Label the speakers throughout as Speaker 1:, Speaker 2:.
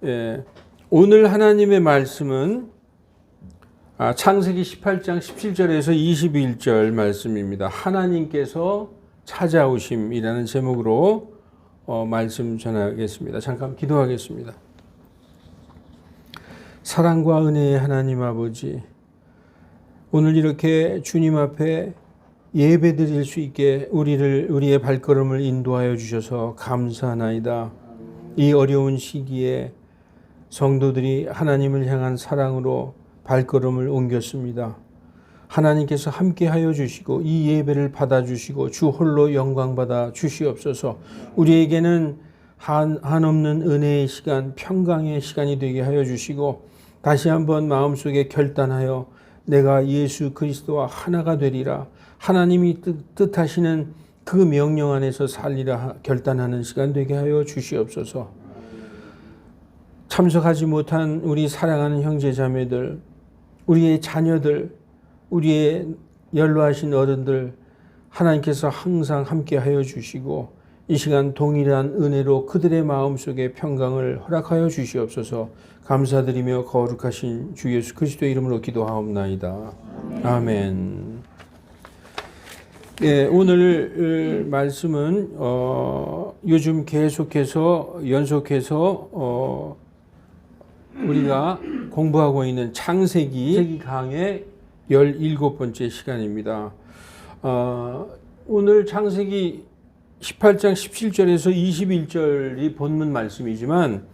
Speaker 1: 예, 오늘 하나님의 말씀은 창세기 18장 17절에서 21절 말씀입니다. 하나님께서 찾아오심이라는 제목으로 말씀 전하겠습니다. 잠깐 기도하겠습니다. 사랑과 은혜의 하나님 아버지, 오늘 이렇게 주님 앞에 예배 드릴 수 있게 우리의 발걸음을 인도하여 주셔서 감사하나이다. 이 어려운 시기에 성도들이 하나님을 향한 사랑으로 발걸음을 옮겼습니다. 하나님께서 함께하여 주시고 이 예배를 받아주시고 주 홀로 영광받아 주시옵소서. 우리에게는 한없는 은혜의 시간, 평강의 시간이 되게 하여 주시고 다시 한번 마음속에 결단하여 내가 예수 그리스도와 하나가 되리라, 하나님이 뜻하시는 그 명령 안에서 살리라 결단하는 시간 되게 하여 주시옵소서. 참석하지 못한 우리 사랑하는 형제 자매들, 우리의 자녀들, 우리의 연로하신 어른들, 하나님께서 항상 함께 하여 주시고 이 시간 동일한 은혜로 그들의 마음속에 평강을 허락하여 주시옵소서. 감사드리며 거룩하신 주 예수 그리스도의 이름으로 기도하옵나이다. 아멘. 예, 오늘 말씀은 요즘 연속해서 우리가 공부하고 있는 창세기 강의 17번째 시간입니다. 오늘 창세기 18장 17절에서 21절이 본문 말씀이지만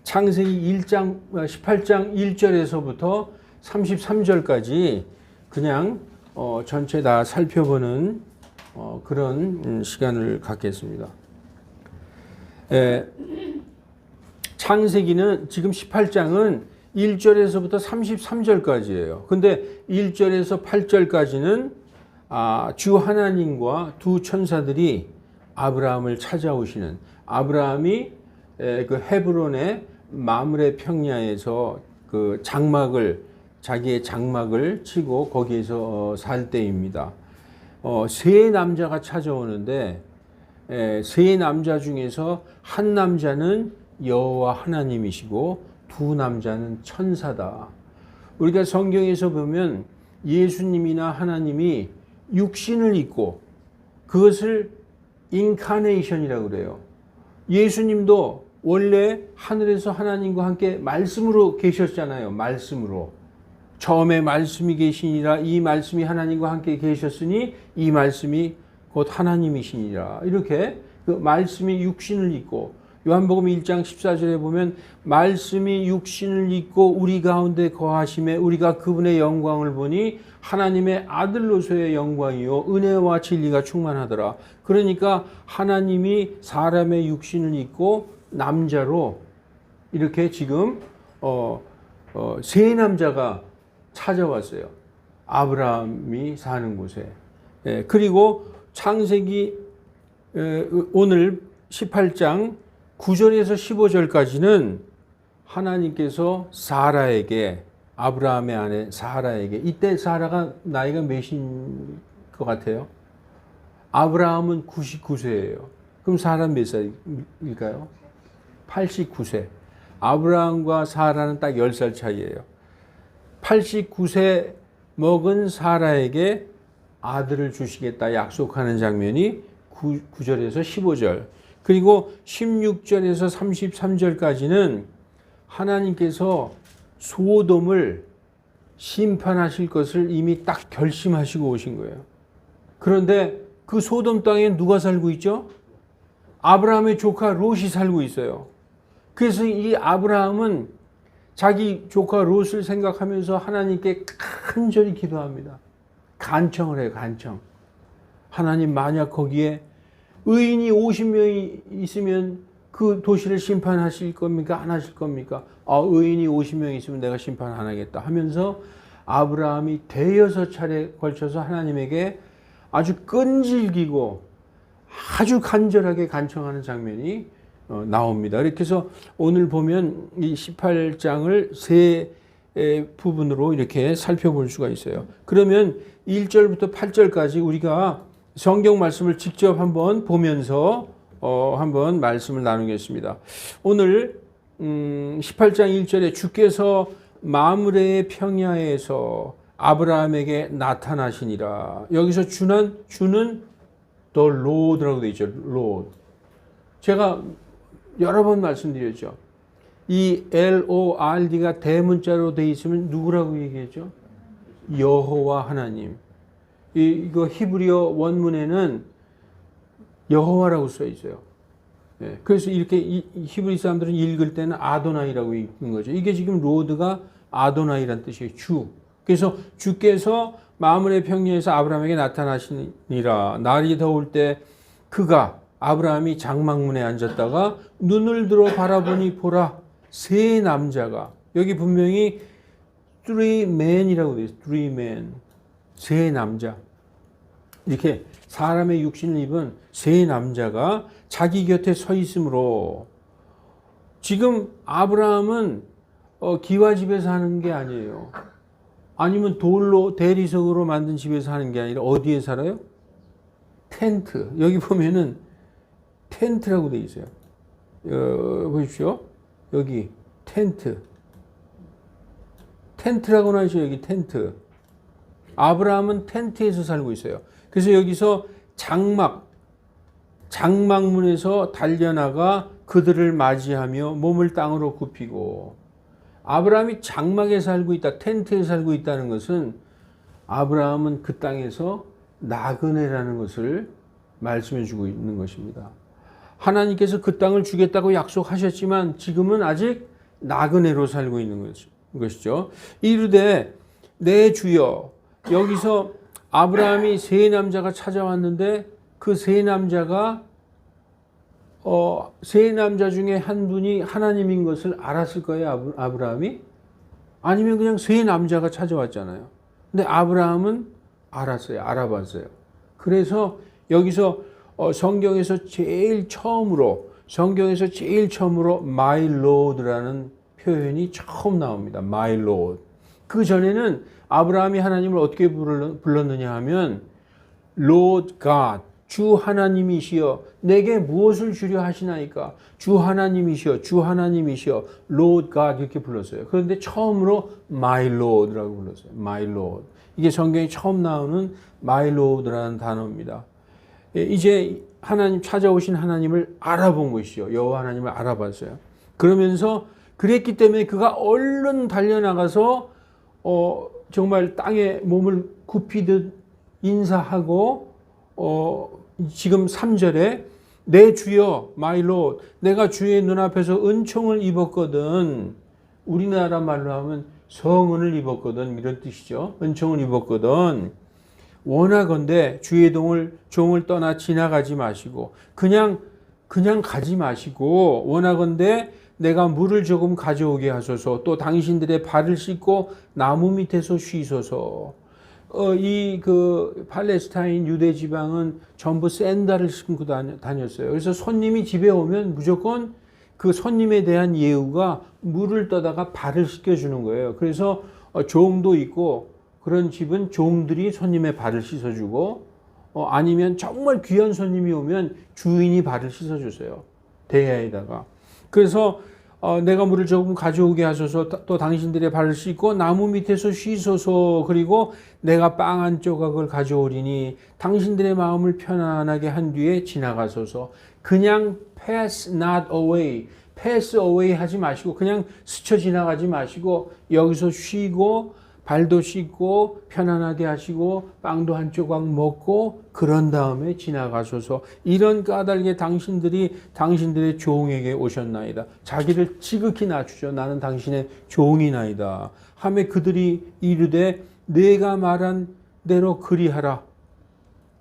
Speaker 1: 창세기 18장 1절에서부터 33절까지 그냥 전체 다 살펴보는 그런 시간을 갖겠습니다. 창세기는 지금 18장은 1절에서부터 33절까지예요. 근데 1절에서 8절까지는 주 하나님과 두 천사들이 아브라함을 찾아오시는, 아브라함이 그 헤브론의 마므레 평야에서 그 자기의 장막을 치고 거기에서 살 때입니다. 세 남자가 찾아오는데 세 남자 중에서 한 남자는 여호와 하나님이시고 두 남자는 천사다. 우리가 성경에서 보면 예수님이나 하나님이 육신을 입고, 그것을 인카네이션이라고 그래요. 예수님도 원래 하늘에서 하나님과 함께 말씀으로 계셨잖아요. 말씀으로. 처음에 말씀이 계시니라, 이 말씀이 하나님과 함께 계셨으니 이 말씀이 곧 하나님이시니라. 이렇게 그 말씀이 육신을 입고, 요한복음 1장 14절에 보면 말씀이 육신을 입고 우리 가운데 거하심에 우리가 그분의 영광을 보니 하나님의 아들로서의 영광이요 은혜와 진리가 충만하더라. 그러니까 하나님이 사람의 육신을 입고 남자로 이렇게 지금 세 남자가 찾아왔어요. 아브라함이 사는 곳에. 그리고 창세기 오늘 18장 9절에서 15절까지는 하나님께서 사라에게, 아브라함의 아내 사라에게, 이때 사라가 나이가 몇인 것 같아요? 아브라함은 99세예요. 그럼 사라 몇 살일까요? 89세. 아브라함과 사라는 딱 10살 차이예요. 89세 먹은 사라에게 아들을 주시겠다 약속하는 장면이 9절에서 15절. 그리고 16절에서 33절까지는 하나님께서 소돔을 심판하실 것을 이미 딱 결심하시고 오신 거예요. 그런데 그 소돔 땅에 누가 살고 있죠? 아브라함의 조카 롯이 살고 있어요. 그래서 이 아브라함은 자기 조카 롯을 생각하면서 하나님께 간절히 기도합니다. 간청을 해요. 간청. 하나님, 만약 거기에 의인이 50명이 있으면 그 도시를 심판하실 겁니까? 안 하실 겁니까? 의인이 50명 있으면 내가 심판 안 하겠다 하면서 아브라함이 대여섯 차례 걸쳐서 하나님에게 아주 끈질기고 아주 간절하게 간청하는 장면이 나옵니다. 이렇게 해서 오늘 보면 이 18장을 세 부분으로 이렇게 살펴볼 수가 있어요. 그러면 1절부터 8절까지 우리가 성경 말씀을 직접 한번 보면서 한번 말씀을 나누겠습니다. 오늘 18장 1절에 주께서 마므레의 평야에서 아브라함에게 나타나시니라. 여기서 주는 the Lord라고 되어 있죠. Lord. 제가 여러 번 말씀드렸죠. 이 LORD가 대문자로 되어 있으면 누구라고 얘기했죠? 여호와 하나님. 이거 히브리어 원문에는 여호와라고 써 있어요. 네, 그래서 이렇게 히브리 사람들은 읽을 때는 아도나이라고 읽는 거죠. 이게 지금 로드가 아도나이란 뜻이에요. 주. 그래서 주께서 마므레 평야에서 아브라함에게 나타나시니라. 날이 더울 때 그가 아브라함이 장막문에 앉았다가 눈을 들어 바라보니 보라 세 남자가 여기 분명히 three men이라고 되어 있어요. three men. 세 남자. 이렇게 사람의 육신을 입은 세 남자가 자기 곁에 서 있으므로 지금 아브라함은 기와집에서 사는 게 아니에요. 아니면 돌로 대리석으로 만든 집에서 사는 게 아니라 어디에 살아요? 텐트. 여기 보면은 텐트라고 되어 있어요. 보십시오. 여기 텐트. 텐트라고 나오죠. 여기 텐트. 아브라함은 텐트에서 살고 있어요. 그래서 여기서 장막문에서 달려나가 그들을 맞이하며 몸을 땅으로 굽히고 아브라함이 장막에 살고 있다, 텐트에 살고 있다는 것은 아브라함은 그 땅에서 나그네라는 것을 말씀해 주고 있는 것입니다. 하나님께서 그 땅을 주겠다고 약속하셨지만 지금은 아직 나그네로 살고 있는 것이죠. 이르되 내 주여, 여기서 아브라함이 세 남자가 찾아왔는데 그 세 남자가 세 남자 중에 한 분이 하나님인 것을 알았을 거예요. 아브라함이. 아니면 그냥 세 남자가 찾아왔잖아요. 근데 아브라함은 알았어요. 알아봤어요. 그래서 여기서 성경에서 제일 처음으로 My Lord라는 표현이 처음 나옵니다. My Lord. 그 전에는 아브라함이 하나님을 어떻게 불렀느냐 하면 Lord God, 주 하나님이시여 내게 무엇을 주려 하시나이까? 주 하나님이시여 Lord God 이렇게 불렀어요. 그런데 처음으로 My Lord라고 불렀어요. My Lord. 이게 성경에 처음 나오는 My Lord라는 단어입니다. 이제 하나님 찾아오신 하나님을 알아본 것이죠. 여호와 하나님을 알아봤어요. 그러면서 그랬기 때문에 그가 얼른 달려나가서 정말 땅에 몸을 굽히듯 인사하고 지금 3절에 내 주여 my Lord 내가 주의 눈앞에서 은총을 입었거든. 우리나라 말로 하면 성은을 입었거든 이런 뜻이죠. 은총을 입었거든. 원하건대 주의 종을 떠나 지나가지 마시고 그냥 가지 마시고 원하건대 내가 물을 조금 가져오게 하소서. 또 당신들의 발을 씻고 나무 밑에서 쉬소서. 이 팔레스타인 유대 지방은 전부 샌들을 신고 다녔어요. 그래서 손님이 집에 오면 무조건 그 손님에 대한 예우가 물을 떠다가 발을 씻겨주는 거예요. 그래서 종도 있고 그런 집은 종들이 손님의 발을 씻어주고 아니면 정말 귀한 손님이 오면 주인이 발을 씻어주세요. 대야에다가. 그래서 내가 물을 조금 가져오게 하소서. 또 당신들의 발을 씻고 나무 밑에서 쉬소서. 그리고 내가 빵 한 조각을 가져오리니 당신들의 마음을 편안하게 한 뒤에 지나가소서. 그냥 pass not away, pass away 하지 마시고 그냥 스쳐 지나가지 마시고 여기서 쉬고 발도 씻고 편안하게 하시고 빵도 한 조각 먹고 그런 다음에 지나가소서. 이런 까닭에 당신들의 종에게 오셨나이다. 자기를 지극히 낮추죠. 나는 당신의 종이나이다. 하매 그들이 이르되 내가 말한 대로 그리하라.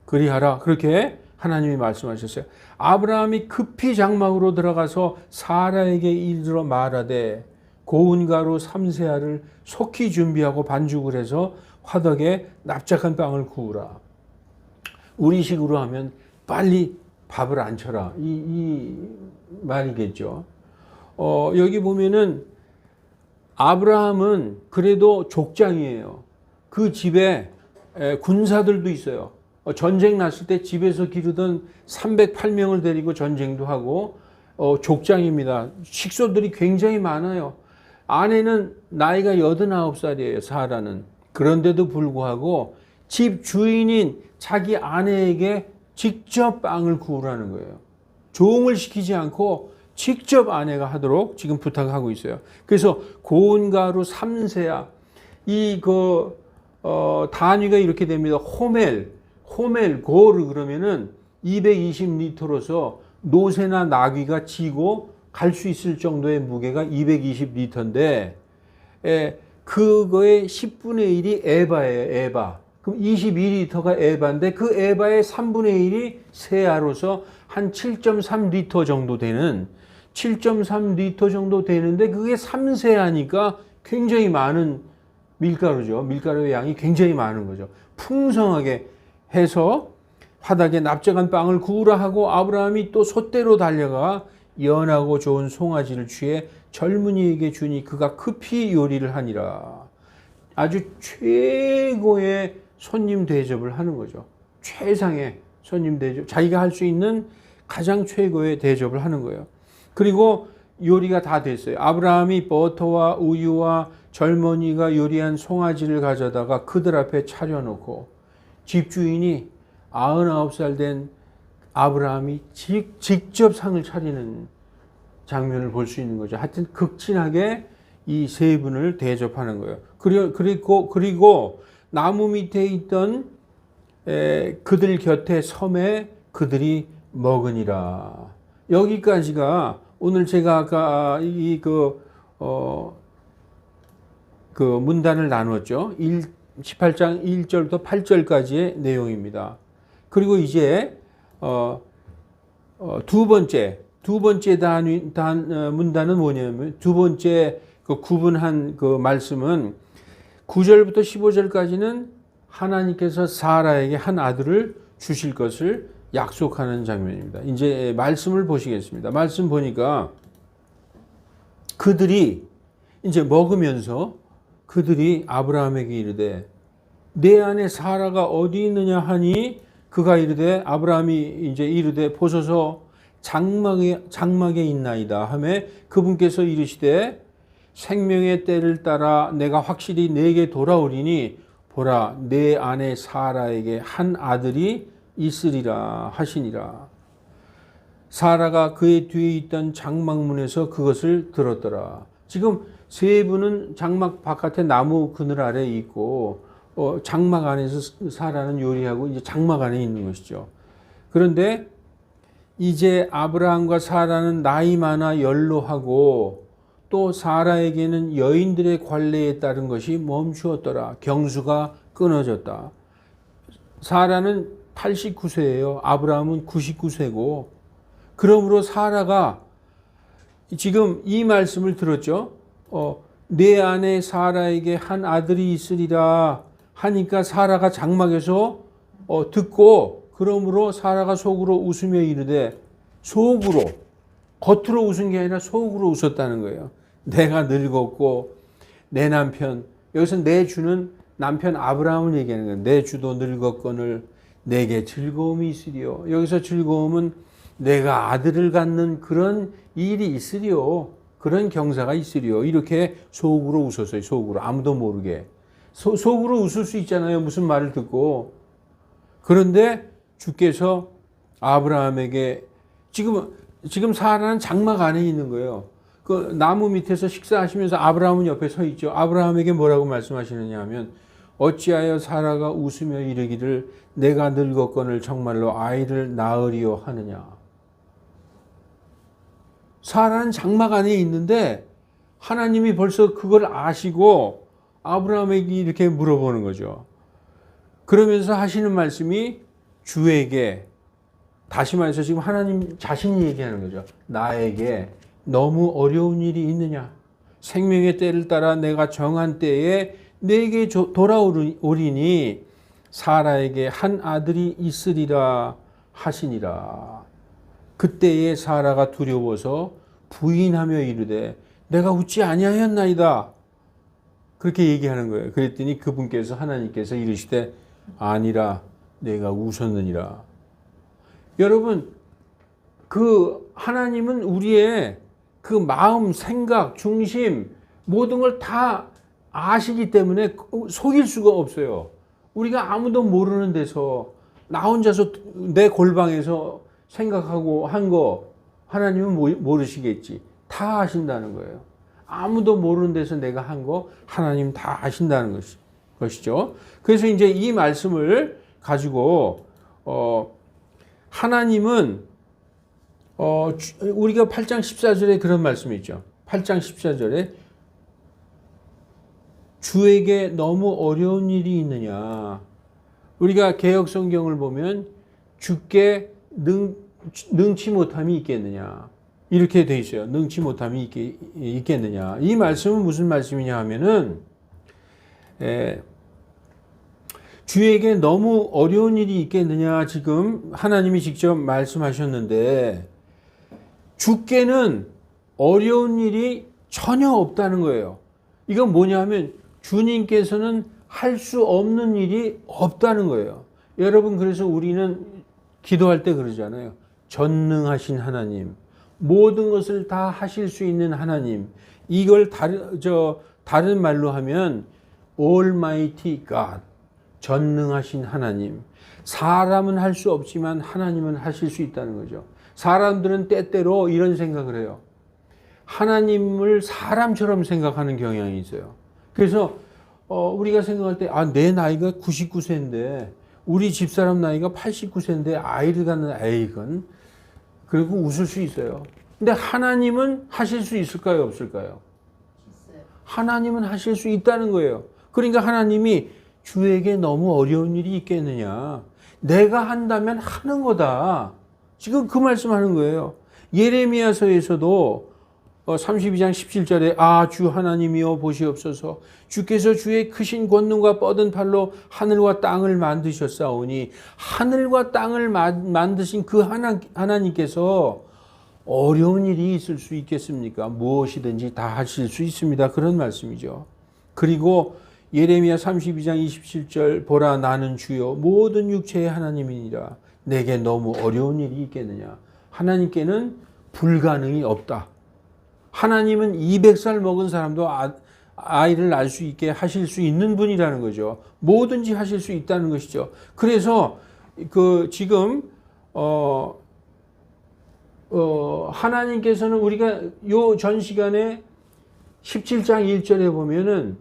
Speaker 1: 그렇게 하나님이 말씀하셨어요. 아브라함이 급히 장막으로 들어가서 사라에게 이르러 말하되 고운 가루 3세알을 속히 준비하고 반죽을 해서 화덕에 납작한 빵을 구우라. 우리식으로 하면 빨리 밥을 안 쳐라. 이 말이겠죠. 여기 보면은 아브라함은 그래도 족장이에요. 그 집에 군사들도 있어요. 전쟁 났을 때 집에서 기르던 308명을 데리고 전쟁도 하고 족장입니다. 식소들이 굉장히 많아요. 아내는 나이가 89살이에요. 사라는. 그런데도 불구하고 집 주인인 자기 아내에게 직접 빵을 구우라는 거예요. 종을 시키지 않고 직접 아내가 하도록 지금 부탁하고 있어요. 그래서 고운 가루 3세야. 단위가 이렇게 됩니다. 호멜, 고르 그러면은 220리터로서 노새나 나귀가 지고 갈 수 있을 정도의 무게가 220리터인데, 그거의 10분의 1이 에바예요, 에바. 그럼 22리터가 에바인데 그 에바의 3분의 1이 세아로서 한 7.3리터 정도 되는, 7.3리터 정도 되는데 그게 3세아니까 굉장히 많은 밀가루죠. 밀가루의 양이 굉장히 많은 거죠. 풍성하게 해서 화덕에 납작한 빵을 구우라 하고 아브라함이 또 솥대로 달려가 연하고 좋은 송아지를 취해 젊은이에게 주니 그가 급히 요리를 하니라. 아주 최고의 손님 대접을 하는 거죠. 최상의 손님 대접, 자기가 할 수 있는 가장 최고의 대접을 하는 거예요. 그리고 요리가 다 됐어요. 아브라함이 버터와 우유와 젊은이가 요리한 송아지를 가져다가 그들 앞에 차려놓고 집주인이 99살 된 아브라함이 직접 상을 차리는 장면을 볼 수 있는 거죠. 하여튼 극진하게 이 세 분을 대접하는 거예요. 그리고 나무 밑에 있던 그들 곁에 섬에 그들이 먹으니라. 여기까지가 오늘 제가 아까 그 문단을 나눴죠. 18장 1절부터 8절까지의 내용입니다. 그리고 이제 두 번째 문단은 뭐냐면, 두 번째 그 구분한 그 말씀은 9절부터 15절까지는 하나님께서 사라에게 한 아들을 주실 것을 약속하는 장면입니다. 이제 말씀을 보시겠습니다. 말씀 보니까 그들이 이제 먹으면서 그들이 아브라함에게 이르되 내 안에 사라가 어디 있느냐 하니, 그가 이르되, 아브라함이 이제 이르되 보소서 장막에 있나이다 하매 그분께서 이르시되 생명의 때를 따라 내가 확실히 내게 돌아오리니 보라 내 아내 사라에게 한 아들이 있으리라 하시니라. 사라가 그의 뒤에 있던 장막문에서 그것을 들었더라. 지금 세 분은 장막 바깥에 나무 그늘 아래 있고 장막 안에서 사라는 요리하고 이제 장막 안에 있는 것이죠. 그런데 이제 아브라함과 사라는 나이 많아 연로하고 또 사라에게는 여인들의 관례에 따른 것이 멈추었더라. 경수가 끊어졌다. 사라는 89세예요. 아브라함은 99세고 그러므로 사라가 지금 이 말씀을 들었죠. 내 아내 사라에게 한 아들이 있으리라 하니까 사라가 장막에서 듣고, 그러므로 사라가 속으로 웃으며 이르되, 속으로, 겉으로 웃은 게 아니라 속으로 웃었다는 거예요. 내가 늙었고 내 남편, 여기서 내 주는 남편 아브라함을 얘기하는 거예요. 내 주도 늙었거늘 내게 즐거움이 있으리요. 여기서 즐거움은 내가 아들을 갖는 그런 일이 있으리요. 그런 경사가 있으리요. 이렇게 속으로 웃었어요. 속으로. 아무도 모르게. 속으로 웃을 수 있잖아요. 무슨 말을 듣고. 그런데 주께서 아브라함에게 지금 사라는 장막 안에 있는 거예요. 그 나무 밑에서 식사하시면서 아브라함은 옆에 서 있죠. 아브라함에게 뭐라고 말씀하시느냐 하면, 어찌하여 사라가 웃으며 이르기를 내가 늙었거늘 정말로 아이를 낳으리요 하느냐. 사라는 장막 안에 있는데 하나님이 벌써 그걸 아시고 아브라함에게 이렇게 물어보는 거죠. 그러면서 하시는 말씀이 주에게, 다시 말해서 지금 하나님 자신이 얘기하는 거죠. 나에게 너무 어려운 일이 있느냐. 생명의 때를 따라 내가 정한 때에 내게 돌아오리니 사라에게 한 아들이 있으리라 하시니라. 그때에 사라가 두려워서 부인하며 이르되 내가 웃지 아니하였나이다. 그렇게 얘기하는 거예요. 그랬더니 그분께서, 하나님께서 이르시되 아니라 내가 웃었느니라. 여러분, 그 하나님은 우리의 그 마음, 생각, 중심 모든 걸 다 아시기 때문에 속일 수가 없어요. 우리가 아무도 모르는 데서 나 혼자서 내 골방에서 생각하고 한 거 하나님은 모르시겠지. 다 아신다는 거예요. 아무도 모르는 데서 내가 한 거 하나님 다 아신다는 것이죠. 그래서 이제 이 말씀을 가지고 하나님은 우리가 8장 14절에 그런 말씀이 있죠. 8장 14절에 주에게 너무 어려운 일이 있느냐. 우리가 개역 성경을 보면 주께 능치 못함이 있겠느냐. 이렇게 돼 있어요. 능치 못함이 있겠느냐. 이 말씀은 무슨 말씀이냐 하면은 주에게 너무 어려운 일이 있겠느냐. 지금 하나님이 직접 말씀하셨는데 주께는 어려운 일이 전혀 없다는 거예요. 이건 뭐냐 하면 주님께서는 할 수 없는 일이 없다는 거예요. 여러분, 그래서 우리는 기도할 때 그러잖아요. 전능하신 하나님, 모든 것을 다 하실 수 있는 하나님. 이걸 다른 말로 하면 Almighty God, 전능하신 하나님. 사람은 할 수 없지만 하나님은 하실 수 있다는 거죠. 사람들은 때때로 이런 생각을 해요. 하나님을 사람처럼 생각하는 경향이 있어요. 그래서 우리가 생각할 때 내 나이가 99세인데 우리 집사람 나이가 89세인데 아이를 갖는 이건 그리고 웃을 수 있어요. 근데 하나님은 하실 수 있을까요? 없을까요? 하나님은 하실 수 있다는 거예요. 그러니까 하나님이 주에게 너무 어려운 일이 있겠느냐. 내가 한다면 하는 거다. 지금 그 말씀하는 거예요. 예레미야서에서도 32장 17절에 주 하나님이여 보시옵소서. 주께서 주의 크신 권능과 뻗은 팔로 하늘과 땅을 만드셨사오니 하늘과 땅을 만드신 그 하나님께서 어려운 일이 있을 수 있겠습니까? 무엇이든지 다 하실 수 있습니다. 그런 말씀이죠. 그리고 예레미야 32장 27절 보라 나는 주요 모든 육체의 하나님이니라. 내게 너무 어려운 일이 있겠느냐. 하나님께는 불가능이 없다. 하나님은 200살 먹은 사람도 아이를 낳을 수 있게 하실 수 있는 분이라는 거죠. 뭐든지 하실 수 있다는 것이죠. 그래서 지금 하나님께서는 우리가 요 전 시간에 17장 1절에 보면은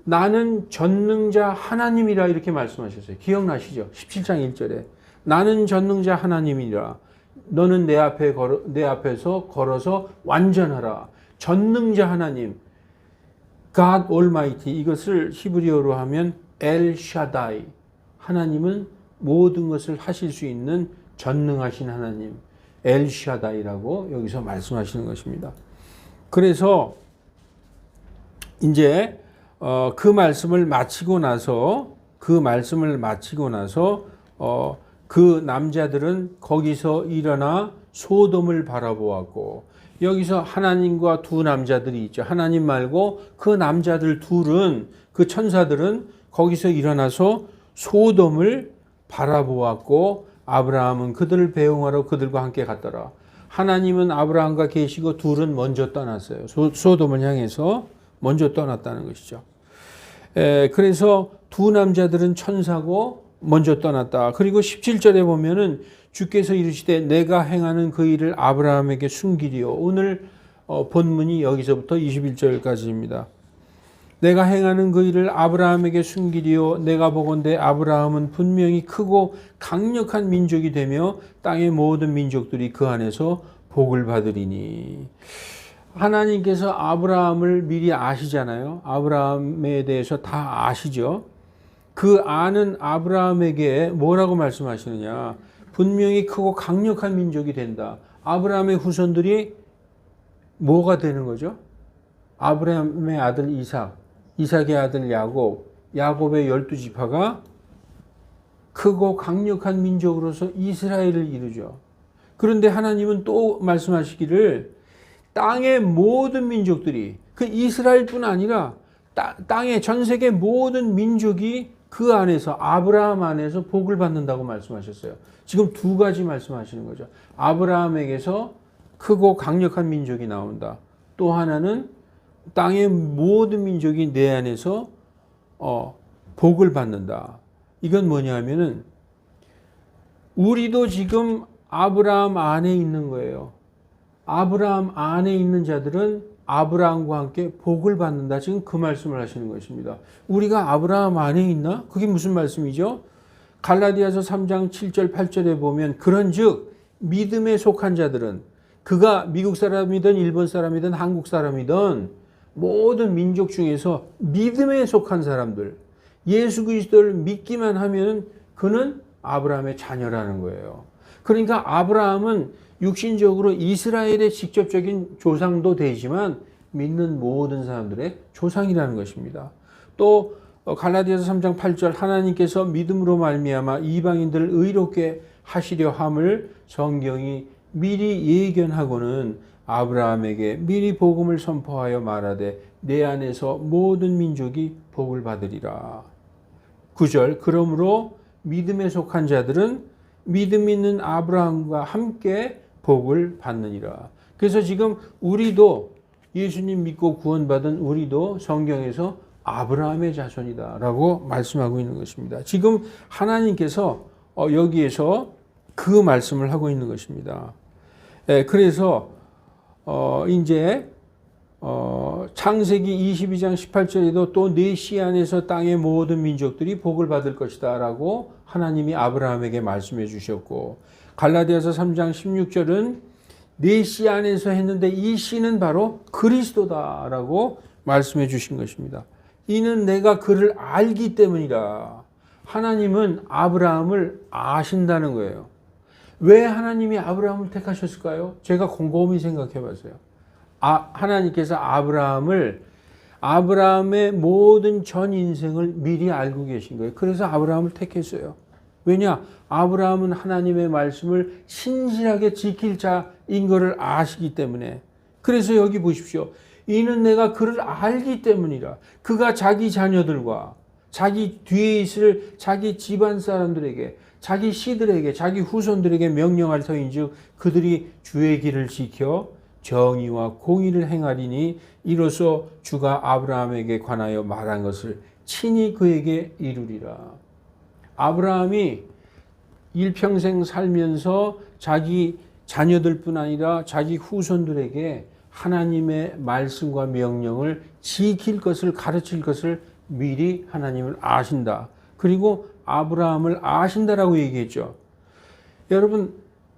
Speaker 1: 나는 전능자 하나님이라 이렇게 말씀하셨어요. 기억나시죠? 17장 1절에 나는 전능자 하나님이라. 너는 내 앞에서 걸어서 완전하라. 전능자 하나님, God Almighty. 이것을 히브리어로 하면 엘 샤다이. 하나님은 모든 것을 하실 수 있는 전능하신 하나님, 엘 샤다이라고 여기서 말씀하시는 것입니다. 그래서 이제 그 말씀을 마치고 나서 그 남자들은 거기서 일어나 소돔을 바라보았고, 여기서 하나님과 두 남자들이 있죠. 하나님 말고 그 남자들 둘은, 그 천사들은 거기서 일어나서 소돔을 바라보았고, 아브라함은 그들을 배웅하러 그들과 함께 갔더라. 하나님은 아브라함과 계시고 둘은 먼저 떠났어요. 소돔을 향해서 먼저 떠났다는 것이죠. 그래서 두 남자들은 천사고 먼저 떠났다. 그리고 17절에 보면은 주께서 이르시되 내가 행하는 그 일을 아브라함에게 숨기리요. 오늘 본문이 여기서부터 21절까지입니다. 내가 행하는 그 일을 아브라함에게 숨기리요. 내가 보건대 아브라함은 분명히 크고 강력한 민족이 되며 땅의 모든 민족들이 그 안에서 복을 받으리니. 하나님께서 아브라함을 미리 아시잖아요. 아브라함에 대해서 다 아시죠. 그 아는 아브라함에게 뭐라고 말씀하시느냐. 분명히 크고 강력한 민족이 된다. 아브라함의 후손들이 뭐가 되는 거죠? 아브라함의 아들 이삭, 이삭의 아들 야곱, 야곱의 12지파가 크고 강력한 민족으로서 이스라엘을 이루죠. 그런데 하나님은 또 말씀하시기를 땅의 모든 민족들이, 그 이스라엘뿐 아니라 땅의 전 세계 모든 민족이 그 안에서 아브라함 안에서 복을 받는다고 말씀하셨어요. 지금 두 가지 말씀하시는 거죠. 아브라함에게서 크고 강력한 민족이 나온다. 또 하나는 땅의 모든 민족이 내 안에서 복을 받는다. 이건 뭐냐 하면은 우리도 지금 아브라함 안에 있는 거예요. 아브라함 안에 있는 자들은 아브라함과 함께 복을 받는다. 지금 그 말씀을 하시는 것입니다. 우리가 아브라함 안에 있나? 그게 무슨 말씀이죠? 갈라디아서 3장 7절 8절에 보면 그런즉 믿음에 속한 자들은 그가 미국 사람이든 일본 사람이든 한국 사람이든 모든 민족 중에서 믿음에 속한 사람들, 예수 그리스도를 믿기만 하면 그는 아브라함의 자녀라는 거예요. 그러니까 아브라함은 육신적으로 이스라엘의 직접적인 조상도 되지만 믿는 모든 사람들의 조상이라는 것입니다. 또 갈라디아서 3장 8절 하나님께서 믿음으로 말미암아 이방인들을 의롭게 하시려 함을 성경이 미리 예견하고는 아브라함에게 미리 복음을 선포하여 말하되 내 안에서 모든 민족이 복을 받으리라. 9절 그러므로 믿음에 속한 자들은 믿음 있는 아브라함과 함께 복을 받느니라. 그래서 지금 우리도 예수님 믿고 구원받은 우리도 성경에서 아브라함의 자손이다 라고 말씀하고 있는 것입니다. 지금 하나님께서 여기에서 그 말씀을 하고 있는 것입니다. 그래서 이제 창세기 22장 18절에도 또 내 씨 안에서 땅의 모든 민족들이 복을 받을 것이다 라고 하나님이 아브라함에게 말씀해 주셨고, 갈라디아서 3장 16절은 내 씨 안에서 했는데 이 씨는 바로 그리스도다 라고 말씀해 주신 것입니다. 이는 내가 그를 알기 때문이라. 하나님은 아브라함을 아신다는 거예요. 왜 하나님이 아브라함을 택하셨을까요? 제가 곰곰이 생각해 봤어요. 하나님께서 아브라함의 모든 전 인생을 미리 알고 계신 거예요. 그래서 아브라함을 택했어요. 왜냐? 아브라함은 하나님의 말씀을 신실하게 지킬 자인 것을 아시기 때문에. 그래서 여기 보십시오. 이는 내가 그를 알기 때문이라. 그가 자기 자녀들과 자기 뒤에 있을 자기 집안 사람들에게, 자기 씨들에게, 자기 후손들에게 명령할 터인즉 그들이 주의 길을 지켜 정의와 공의를 행하리니 이로써 주가 아브라함에게 관하여 말한 것을 친히 그에게 이루리라. 아브라함이 일평생 살면서 자기 자녀들뿐 아니라 자기 후손들에게 하나님의 말씀과 명령을 지킬 것을, 가르칠 것을 미리 하나님을 아신다. 그리고 아브라함을 아신다라고 얘기했죠. 여러분,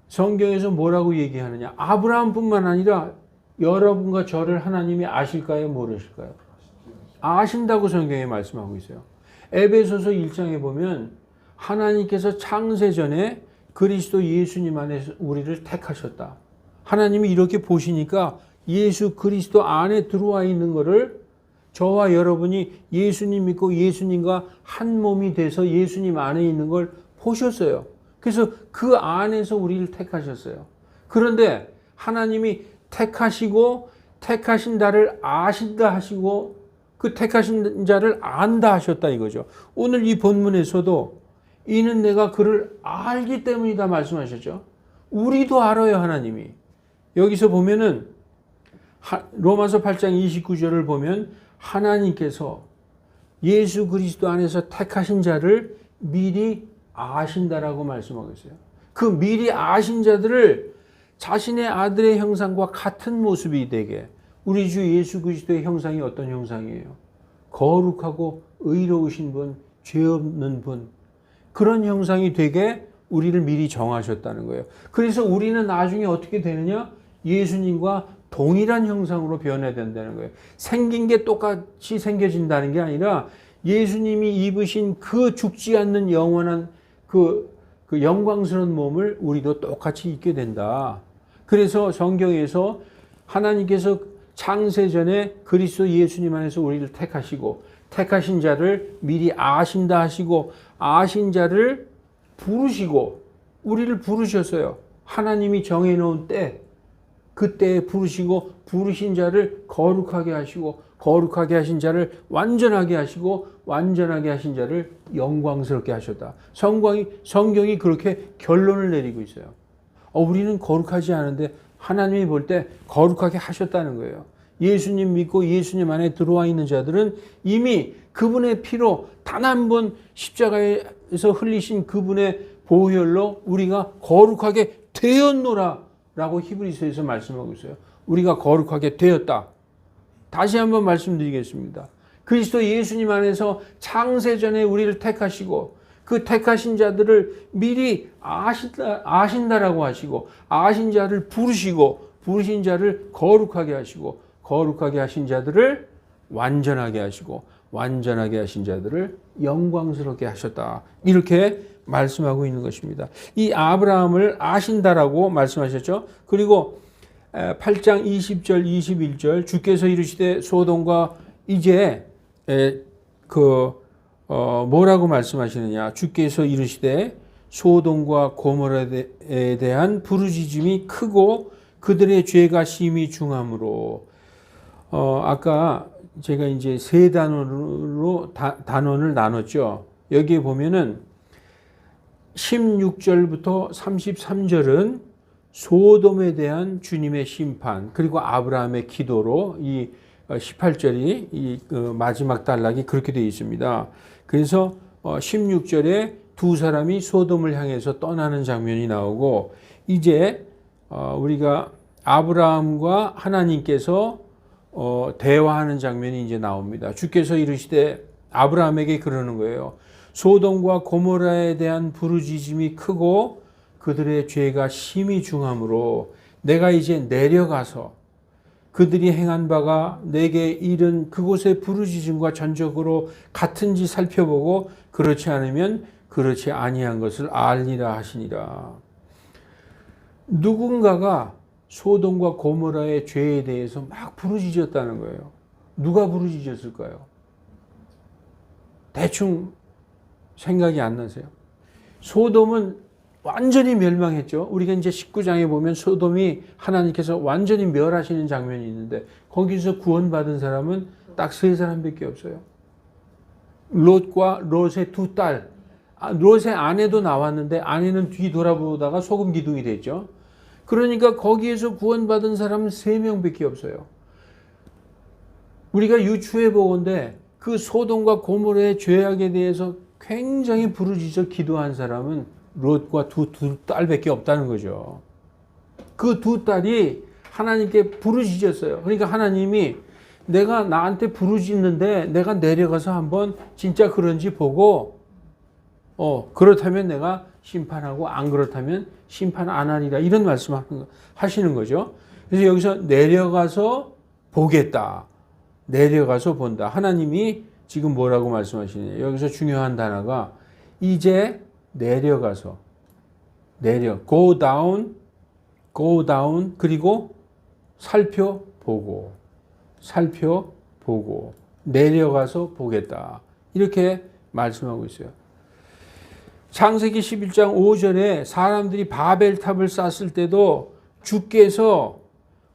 Speaker 1: 성경에서 뭐라고 얘기하느냐? 아브라함뿐만 아니라 여러분과 저를 하나님이 아실까요? 모르실까요? 아신다고 성경에 말씀하고 있어요. 에베소서 1장에 보면 하나님께서 창세전에 그리스도 예수님 안에서 우리를 택하셨다. 하나님이 이렇게 보시니까 예수 그리스도 안에 들어와 있는 것을 저와 여러분이 예수님 믿고 예수님과 한 몸이 돼서 예수님 안에 있는 걸 보셨어요. 그래서 그 안에서 우리를 택하셨어요. 그런데 하나님이 택하시고 택하신 자를 아신다 하시고 그 택하신 자를 안다 하셨다 이거죠. 오늘 이 본문에서도 이는 내가 그를 알기 때문이다 말씀하셨죠. 우리도 알아요, 하나님이. 여기서 보면은 로마서 8장 29절을 보면 하나님께서 예수 그리스도 안에서 택하신 자를 미리 아신다라고 말씀하고 있어요. 그 미리 아신 자들을 자신의 아들의 형상과 같은 모습이 되게, 우리 주 예수 그리스도의 형상이 어떤 형상이에요? 거룩하고 의로우신 분, 죄 없는 분, 그런 형상이 되게 우리를 미리 정하셨다는 거예요. 그래서 우리는 나중에 어떻게 되느냐? 예수님과 동일한 형상으로 변해야 된다는 거예요. 생긴 게 똑같이 생겨진다는 게 아니라 예수님이 입으신 그 죽지 않는 영원한 그 영광스러운 몸을 우리도 똑같이 입게 된다. 그래서 성경에서 하나님께서 창세전에 그리스도 예수님 안에서 우리를 택하시고 택하신 자를 미리 아신다 하시고 아신 자를 부르시고 우리를 부르셨어요. 하나님이 정해놓은 때, 그때에 부르시고 부르신 자를 거룩하게 하시고 거룩하게 하신 자를 완전하게 하시고 완전하게 하신 자를 영광스럽게 하셨다. 성경이 그렇게 결론을 내리고 있어요. 우리는 거룩하지 않은데 하나님이 볼 때 거룩하게 하셨다는 거예요. 예수님 믿고 예수님 안에 들어와 있는 자들은 이미 그분의 피로 단 한 번 십자가에서 흘리신 그분의 보혈로 우리가 거룩하게 되었노라 라고 히브리서에서 말씀하고 있어요. 우리가 거룩하게 되었다. 다시 한번 말씀드리겠습니다. 그리스도 예수님 안에서 창세전에 우리를 택하시고 그 택하신 자들을 미리 아신다라고 하시고 아신 자를 부르시고 부르신 자를 거룩하게 하시고 거룩하게 하신 자들을 완전하게 하시고 완전하게 하신 자들을 영광스럽게 하셨다. 이렇게 말씀하고 있는 것입니다. 이 아브라함을 아신다라고 말씀하셨죠. 그리고 8장 20절 21절 주께서 이르시되 소돔과 이제 뭐라고 말씀하시느냐. 주께서 이르시되 소돔과 고모라에 대한 부르짖음이 크고 그들의 죄가 심히 중함으로 아까 제가 이제 세 단원으로 단원을 나눴죠. 여기에 보면은 16절부터 33절은 소돔에 대한 주님의 심판 그리고 아브라함의 기도로 이 18절이 이 마지막 단락이 그렇게 되어 있습니다. 그래서 16절에 두 사람이 소돔을 향해서 떠나는 장면이 나오고 이제 우리가 아브라함과 하나님께서 대화하는 장면이 이제 나옵니다. 주께서 이르시되 아브라함에게 그러는 거예요. 소돔과 고모라에 대한 부르짖음이 크고 그들의 죄가 심히 중함으로 내가 이제 내려가서 그들이 행한 바가 내게 이른 그곳의 부르짖음과 전적으로 같은지 살펴보고 그렇지 않으면 그렇지 아니한 것을 알리라 하시니라. 누군가가 소돔과 고모라의 죄에 대해서 막 부르짖었다는 거예요. 누가 부르짖었을까요? 대충 생각이 안 나세요? 소돔은 완전히 멸망했죠. 우리가 이제 19장에 보면 소돔이 하나님께서 완전히 멸하시는 장면이 있는데 거기서 구원받은 사람은 딱 세 사람밖에 없어요. 롯과 롯의 두 딸. 롯의 아내도 나왔는데 아내는 뒤 돌아보다가 소금 기둥이 됐죠. 그러니까 거기에서 구원받은 사람은 3명밖에 없어요. 우리가 유추해 보건대 그 소돔과 고모라의 죄악에 대해서 굉장히 부르짖어 기도한 사람은 롯과 두 딸밖에 없다는 거죠. 그 두 딸이 하나님께 부르짖었어요. 그러니까 하나님이 내가 나한테 부르짖는데 내가 내려가서 한번 진짜 그런지 보고 그렇다면 내가 심판하고 안 그렇다면 심판 안 하리라 이런 말씀 하시는 거죠. 그래서 여기서 내려가서 보겠다. 내려가서 본다. 하나님이 지금 뭐라고 말씀하시느냐. 여기서 중요한 단어가 이제 내려가서 go down 그리고 살펴보고 내려가서 보겠다. 이렇게 말씀하고 있어요. 창세기 11장 5절에 사람들이 바벨탑을 쌓았을 때도 주께서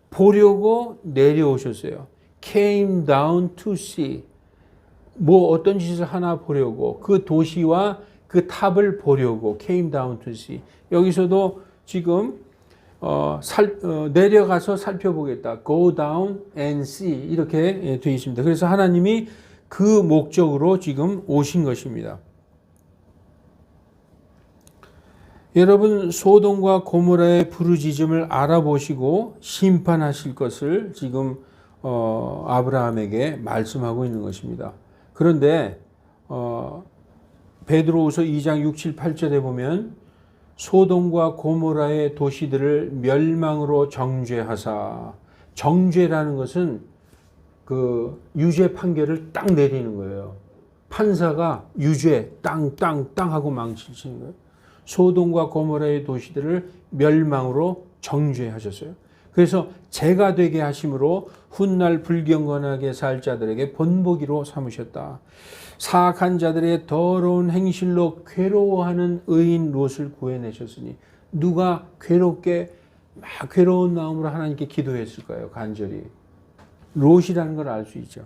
Speaker 1: 보려고 내려오셨어요. came down to see. 뭐 어떤 짓을 하나 보려고 그 도시와 그 탑을 보려고 came down to see. 여기서도 지금 내려가서 살펴보겠다. go down and see 이렇게 되어 있습니다. 그래서 하나님이 그 목적으로 지금 오신 것입니다. 여러분 소돔과 고모라의 부르짖음을 알아보시고 심판하실 것을 지금 아브라함에게 말씀하고 있는 것입니다. 그런데 베드로후서 2장 6, 7, 8절에 보면 소돔과 고모라의 도시들을 멸망으로 정죄하사 정죄라는 것은 그 유죄 판결을 딱 내리는 거예요. 판사가 유죄 땅 하고 망치시는 거예요. 소돔과 고모라의 도시들을 멸망으로 정죄하셨어요. 그래서 죄가 되게 하심으로 훗날 불경건하게 살 자들에게 본보기로 삼으셨다. 사악한 자들의 더러운 행실로 괴로워하는 의인 롯을 구해내셨으니 누가 괴롭게 막 괴로운 마음으로 하나님께 기도했을까요? 간절히. 롯이라는 걸 알 수 있죠.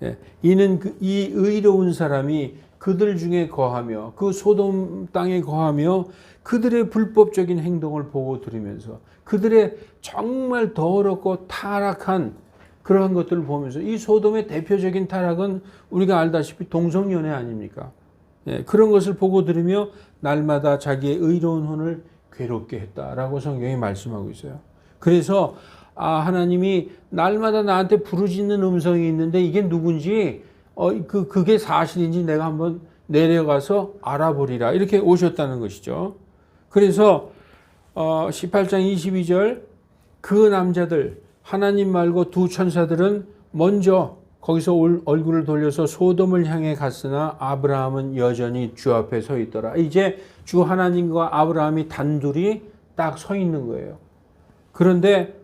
Speaker 1: 예, 이는 이 의로운 사람이 그들 중에 거하며 그 소돔 땅에 거하며 그들의 불법적인 행동을 보고 들으면서 그들의 정말 더럽고 타락한 그러한 것들을 보면서 이 소돔의 대표적인 타락은 우리가 알다시피 동성연애 아닙니까? 예, 그런 것을 보고 들으며 날마다 자기의 의로운 혼을 괴롭게 했다라고 성경이 말씀하고 있어요. 그래서 하나님이 날마다 나한테 부르짖는 음성이 있는데 이게 누군지 그게 사실인지 내가 한번 내려가서 알아보리라 이렇게 오셨다는 것이죠. 그래서 18장 22절 그 남자들 하나님 말고 두 천사들은 먼저 거기서 얼굴을 돌려서 소돔을 향해 갔으나 아브라함은 여전히 주 앞에 서 있더라. 이제 주 하나님과 아브라함이 단둘이 딱 서 있는 거예요. 그런데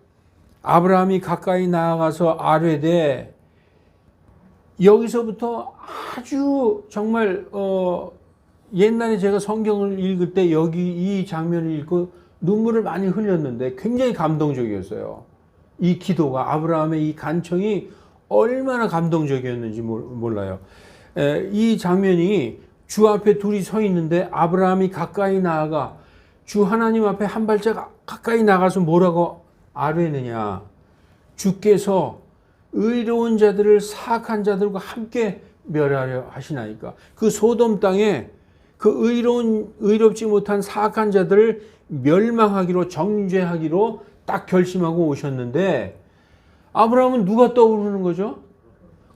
Speaker 1: 아브라함이 가까이 나아가서 아뢰되 여기서부터 아주 정말 옛날에 제가 성경을 읽을 때 여기 이 장면을 읽고 눈물을 많이 흘렸는데 굉장히 감동적이었어요. 이 기도가 아브라함의 이 간청이 얼마나 감동적이었는지 몰라요. 이 장면이 주 앞에 둘이 서 있는데 아브라함이 가까이 나아가 주 하나님 앞에 한 발짝 가까이 나가서 뭐라고 아뢰느냐. 주께서 의로운 자들을 사악한 자들과 함께 멸하려 하시나이까. 그 소돔 땅에 그 의롭지 못한 사악한 자들을 멸망하기로 정죄하기로 딱 결심하고 오셨는데 아브라함은 누가 떠오르는 거죠?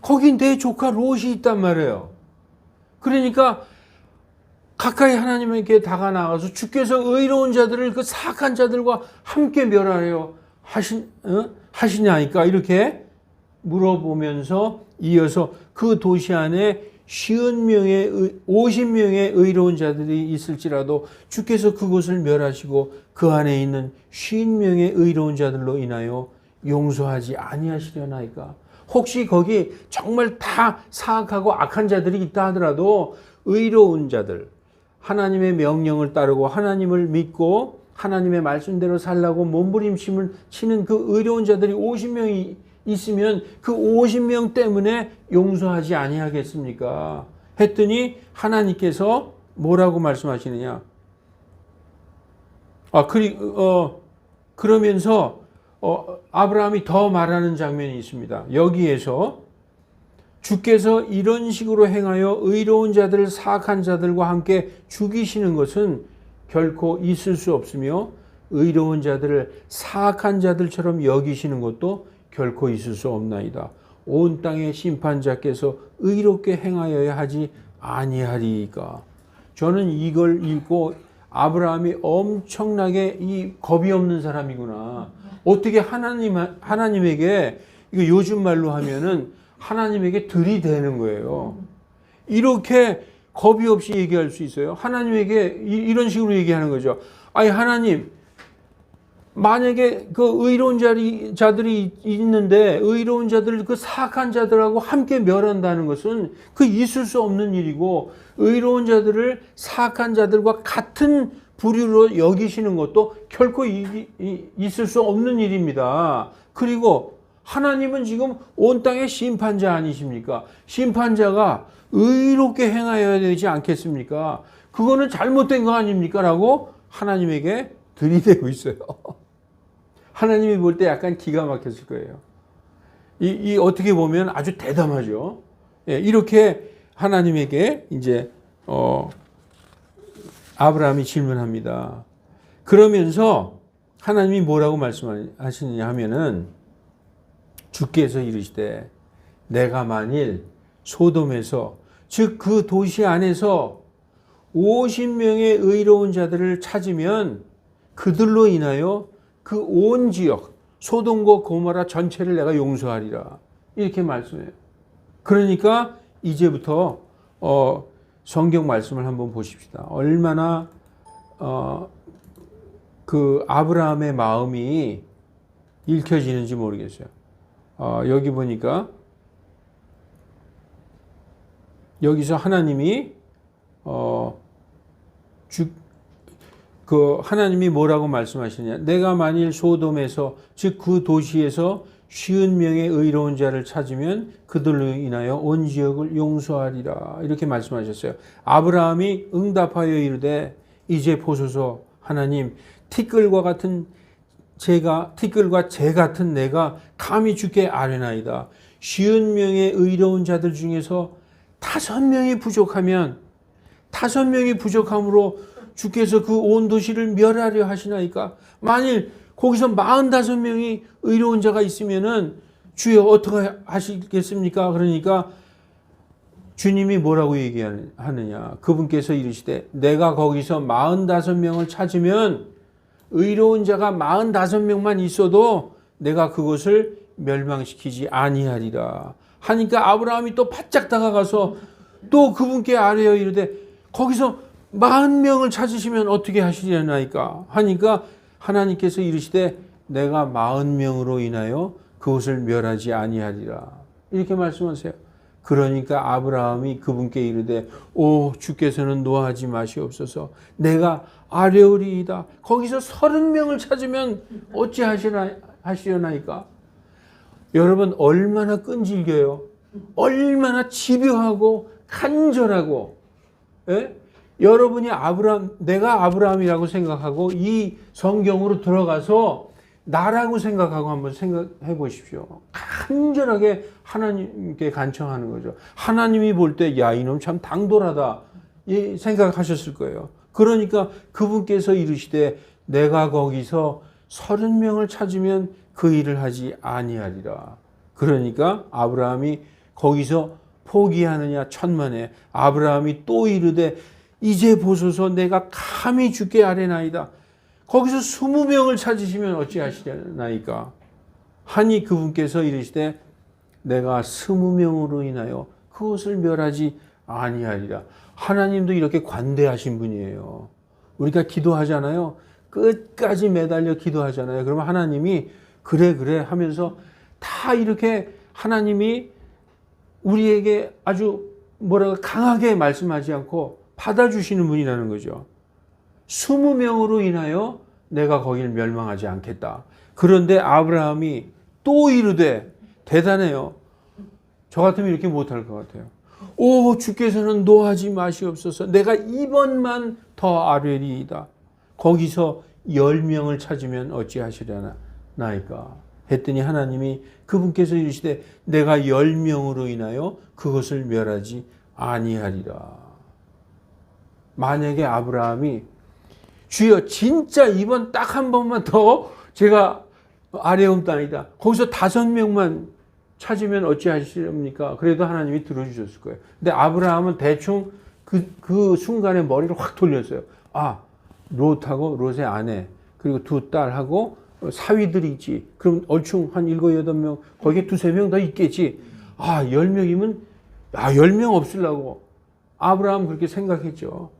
Speaker 1: 거기 내 조카 롯이 있단 말이에요. 그러니까 가까이 하나님께 다가나가서 주께서 의로운 자들을 그 사악한 자들과 함께 멸하려 하시냐니까 이렇게 물어보면서 이어서 그 도시 안에 50명의 의로운 자들이 있을지라도 주께서 그곳을 멸하시고 그 안에 있는 50명의 의로운 자들로 인하여 용서하지 아니하시려나이까. 혹시 거기 정말 다 사악하고 악한 자들이 있다 하더라도 의로운 자들, 하나님의 명령을 따르고 하나님을 믿고 하나님의 말씀대로 살라고 몸부림침을 치는 그 의로운 자들이 50명이 있으면 그 50명 때문에 용서하지 아니하겠습니까? 했더니 하나님께서 뭐라고 말씀하시느냐? 그러면서 아브라함이 더 말하는 장면이 있습니다. 여기에서 주께서 이런 식으로 행하여 의로운 자들을 사악한 자들과 함께 죽이시는 것은 결코 있을 수 없으며 의로운 자들을 사악한 자들처럼 여기시는 것도 결코 있을 수 없나이다. 온 땅의 심판자께서 의롭게 행하여야 하지 아니하리이까. 저는 이걸 읽고 아브라함이 엄청나게 이 겁이 없는 사람이구나. 어떻게 하나님에게 이거 요즘 말로 하면은 하나님에게 들이대는 거예요. 이렇게 겁이 없이 얘기할 수 있어요. 하나님에게 이런 식으로 얘기하는 거죠. 아니 하나님, 만약에 그 의로운 자들이 있는데 의로운 자들을 그 사악한 자들하고 함께 멸한다는 것은 그 있을 수 없는 일이고 의로운 자들을 사악한 자들과 같은 부류로 여기시는 것도 결코 있을 수 없는 일입니다. 그리고 하나님은 지금 온 땅의 심판자 아니십니까? 심판자가 의롭게 행하여야 되지 않겠습니까? 그거는 잘못된 거 아닙니까? 라고 하나님에게 들이대고 있어요. 하나님이 볼 때 약간 기가 막혔을 거예요. 이 어떻게 보면 아주 대담하죠. 예, 이렇게 하나님에게 이제 아브라함이 질문합니다. 그러면서 하나님이 뭐라고 말씀하시느냐 하면은 주께서 이르시되 내가 만일 소돔에서 즉 그 도시 안에서 50명의 의로운 자들을 찾으면 그들로 인하여 그 온 지역 소돔과 고모라 전체를 내가 용서하리라 이렇게 말씀해요. 그러니까 이제부터 성경 말씀을 한번 보십시다. 얼마나 그 아브라함의 마음이 읽혀지는지 모르겠어요. 여기 보니까 여기서 하나님이 하나님이 뭐라고 말씀하시냐? 내가 만일 소돔에서 즉 그 도시에서 50명의 의로운 자를 찾으면 그들로 인하여 온 지역을 용서하리라. 이렇게 말씀하셨어요. 아브라함이 응답하여 이르되 이제 보소서 하나님, 티끌과 재 같은 내가 감히 주께 아뢰나이다. 50명의 의로운 자들 중에서 5명이 부족하면 5명이 부족함으로 주께서 그 온 도시를 멸하려 하시나이까? 만일 거기서 45명이 의로운 자가 있으면은 주여 어떻게 하시겠습니까? 그러니까 주님이 뭐라고 얘기하느냐? 그분께서 이르시되 내가 거기서 45명을 찾으면 의로운 자가 45명만 있어도 내가 그것을 멸망시키지 아니하리라. 하니까 아브라함이 또 바짝 다가가서 또 그분께 아뢰어 이르되 거기서 40명을 찾으시면 어떻게 하시려나이까? 하니까 하나님께서 이르시되 내가 40명으로 인하여 그것을 멸하지 아니하리라. 이렇게 말씀하세요. 그러니까 아브라함이 그분께 이르되 오 주께서는 노하지 마시옵소서. 내가 아뢰오리이다. 거기서 30명을 찾으면 어찌 하시려나이까? 여러분 얼마나 끈질겨요. 얼마나 집요하고 간절하고, 예? 여러분이 내가 아브라함이라고 생각하고 이 성경으로 들어가서 나라고 생각하고 한번 생각해 보십시오. 간절하게 하나님께 간청하는 거죠. 하나님이 볼 때 야, 이놈 참 당돌하다 생각하셨을 거예요. 그러니까 그분께서 이르시되 내가 거기서 30명을 찾으면 그 일을 하지 아니하리라. 그러니까 아브라함이 거기서 포기하느냐 천만에. 아브라함이 또 이르되 이제 보소서 내가 감히 주께 아뢰나이다. 거기서 20명을 찾으시면 어찌하시려나이까? 하니 그분께서 이르시되 내가 20명으로 인하여 그것을 멸하지 아니하리라. 하나님도 이렇게 관대하신 분이에요. 우리가 기도하잖아요. 끝까지 매달려 기도하잖아요. 그러면 하나님이 그래 하면서 다 이렇게 하나님이 우리에게 아주 강하게 말씀하지 않고 받아주시는 분이라는 거죠. 20명으로 인하여 내가 거기를 멸망하지 않겠다. 그런데 아브라함이 또 이르되 대단해요. 저 같으면 이렇게 못할 것 같아요. 오 주께서는 노하지 마시옵소서. 내가 이번만 더 아뢰리이다. 거기서 10명을 찾으면 어찌하시려나이까? 했더니 하나님이 그분께서 이르시되 내가 10명으로 인하여 그것을 멸하지 아니하리라. 만약에 아브라함이 주여 진짜 이번 딱 한 번만 더 제가 아뢰옵나이다. 거기서 5명만 찾으면 어찌하시렵니까? 그래도 하나님이 들어주셨을 거예요. 근데 아브라함은 대충 그 순간에 머리를 확 돌렸어요. 아, 롯하고 롯의 아내 그리고 2딸하고 사위들이 있지. 그럼 얼충 한 7, 8명 거기에 2, 3명 더 있겠지. 아 10명이면 10명 없으려고 아브라함 그렇게 생각했죠.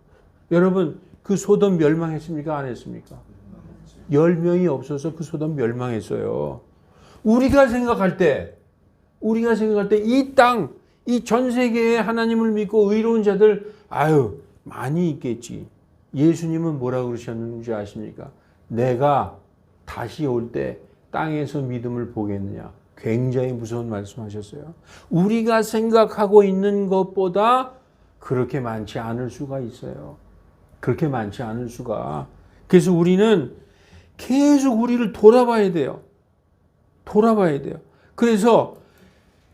Speaker 1: 여러분 그 소돔 멸망했습니까? 안 했습니까? 10명이 없어서 그 소돔 멸망했어요. 우리가 생각할 때 이 땅, 이 전 세계에 하나님을 믿고 의로운 자들 많이 있겠지. 예수님은 뭐라고 그러셨는지 아십니까? 내가 다시 올 때 땅에서 믿음을 보겠느냐. 굉장히 무서운 말씀하셨어요. 우리가 생각하고 있는 것보다 그렇게 많지 않을 수가 있어요. 그렇게 많지 않을 수가. 그래서 우리는 계속 우리를 돌아봐야 돼요. 그래서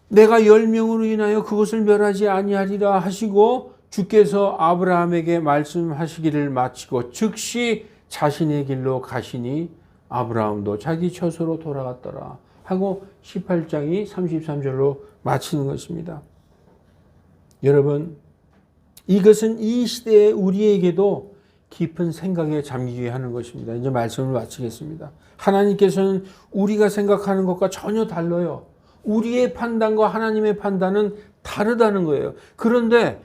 Speaker 1: 내가 10명으로 인하여 그것을 멸하지 아니하리라 하시고 주께서 아브라함에게 말씀하시기를 마치고 즉시 자신의 길로 가시니 아브라함도 자기 처소로 돌아갔더라 하고 18장이 33절로 마치는 것입니다. 여러분 이것은 이 시대에 우리에게도 깊은 생각에 잠기게 하는 것입니다. 이제 말씀을 마치겠습니다. 하나님께서는 우리가 생각하는 것과 전혀 달라요. 우리의 판단과 하나님의 판단은 다르다는 거예요. 그런데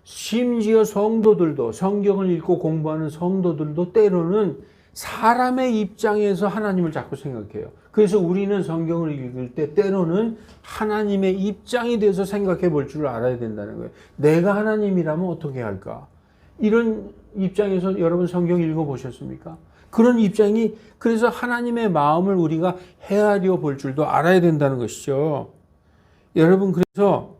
Speaker 1: 심지어 성도들도 성경을 읽고 공부하는 성도들도 때로는 사람의 입장에서 하나님을 자꾸 생각해요. 그래서 우리는 성경을 읽을 때 때로는 하나님의 입장이 돼서 생각해 볼 줄 알아야 된다는 거예요. 내가 하나님이라면 어떻게 할까? 이런 입장에서 여러분 성경 읽어보셨습니까? 그런 입장이, 그래서 하나님의 마음을 우리가 헤아려 볼 줄도 알아야 된다는 것이죠. 여러분, 그래서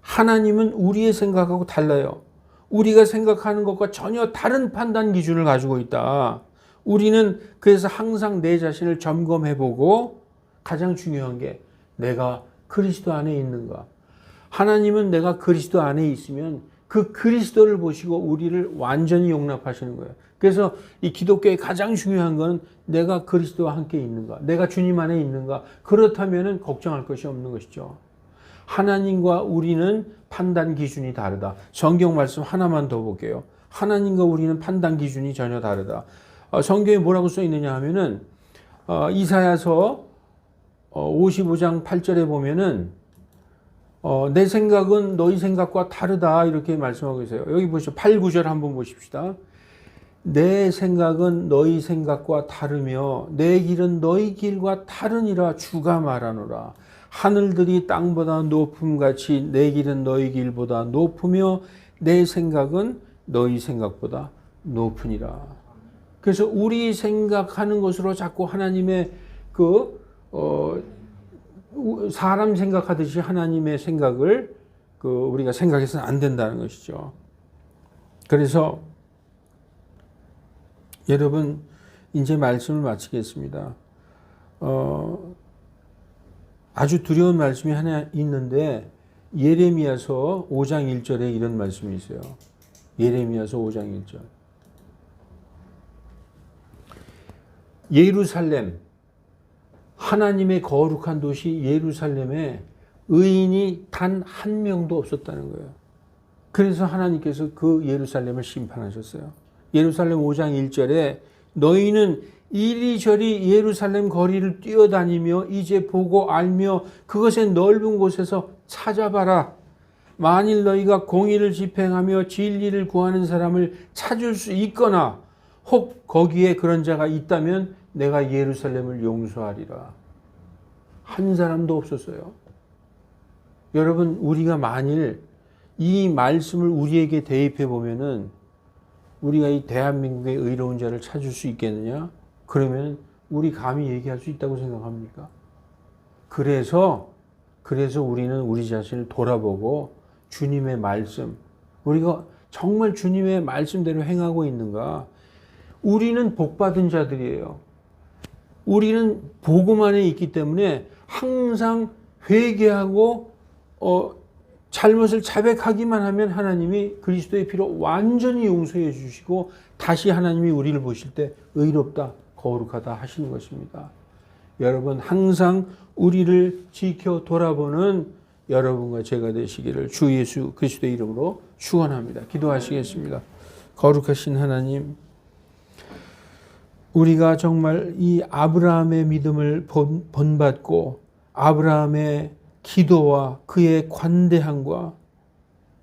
Speaker 1: 하나님은 우리의 생각하고 달라요. 우리가 생각하는 것과 전혀 다른 판단 기준을 가지고 있다. 우리는 그래서 항상 내 자신을 점검해보고 가장 중요한 게 내가 그리스도 안에 있는가. 하나님은 내가 그리스도 안에 있으면 그 그리스도를 보시고 우리를 완전히 용납하시는 거예요. 그래서 이 기독교의 가장 중요한 건 내가 그리스도와 함께 있는가, 내가 주님 안에 있는가. 그렇다면 걱정할 것이 없는 것이죠. 하나님과 우리는 판단 기준이 다르다. 성경 말씀 하나만 더 볼게요. 하나님과 우리는 판단 기준이 전혀 다르다. 성경에 뭐라고 써 있느냐 하면은 이사야서 55장 8절에 보면은 내 생각은 너희 생각과 다르다 이렇게 말씀하고 계세요. 여기 보시죠. 8, 9절 한번 보십시다. 내 생각은 너희 생각과 다르며 내 길은 너희 길과 다르니라 주가 말하노라. 하늘들이 땅보다 높음같이 내 길은 너희 길보다 높으며 내 생각은 너희 생각보다 높으니라. 그래서 우리 생각하는 것으로 자꾸 하나님의 사람 생각하듯이 하나님의 생각을 우리가 생각해서는 안 된다는 것이죠. 그래서 여러분, 이제 말씀을 마치겠습니다. 아주 두려운 말씀이 하나 있는데 예레미야서 5장 1절에 이런 말씀이 있어요. 예레미야서 5장 1절. 예루살렘, 하나님의 거룩한 도시 예루살렘에 의인이 단 한 명도 없었다는 거예요. 그래서 하나님께서 그 예루살렘을 심판하셨어요. 예루살렘 5장 1절에 너희는 이리저리 예루살렘 거리를 뛰어다니며 이제 보고 알며 그것의 넓은 곳에서 찾아봐라. 만일 너희가 공의를 집행하며 진리를 구하는 사람을 찾을 수 있거나 혹 거기에 그런 자가 있다면 내가 예루살렘을 용서하리라. 한 사람도 없었어요. 여러분, 우리가 만일 이 말씀을 우리에게 대입해 보면은 우리가 이 대한민국의 의로운 자를 찾을 수 있겠느냐? 그러면 우리 감히 얘기할 수 있다고 생각합니까? 그래서 우리는 우리 자신을 돌아보고 주님의 말씀, 우리가 정말 주님의 말씀대로 행하고 있는가? 우리는 복받은 자들이에요. 우리는 복음 안에 있기 때문에 항상 회개하고 잘못을 자백하기만 하면 하나님이 그리스도의 피로 완전히 용서해 주시고 다시 하나님이 우리를 보실 때 의롭다, 거룩하다 하시는 것입니다. 여러분, 항상 우리를 지켜 돌아보는 여러분과 제가 되시기를 주 예수 그리스도의 이름으로 축원합니다. 기도하시겠습니다. 거룩하신 하나님, 우리가 정말 이 아브라함의 믿음을 본받고 아브라함의 기도와 그의 관대함과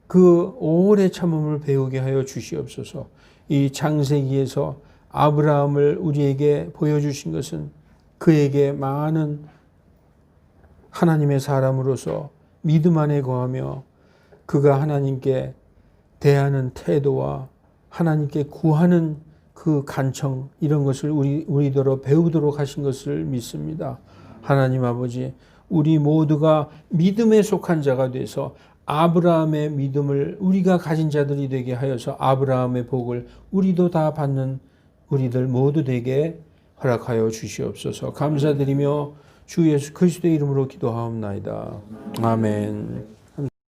Speaker 1: 그 오래 참음을 배우게 하여 주시옵소서. 이 창세기에서 아브라함을 우리에게 보여주신 것은 그에게 많은 하나님의 사람으로서 믿음 안에 거하며 그가 하나님께 대하는 태도와 하나님께 구하는 그 간청, 이런 것을 우리더러 배우도록 하신 것을 믿습니다. 하나님 아버지, 우리 모두가 믿음에 속한 자가 돼서 아브라함의 믿음을 우리가 가진 자들이 되게 하여서 아브라함의 복을 우리도 다 받는 우리들 모두 되게 허락하여 주시옵소서. 감사드리며 주 예수 그리스도의 이름으로 기도하옵나이다. 아멘.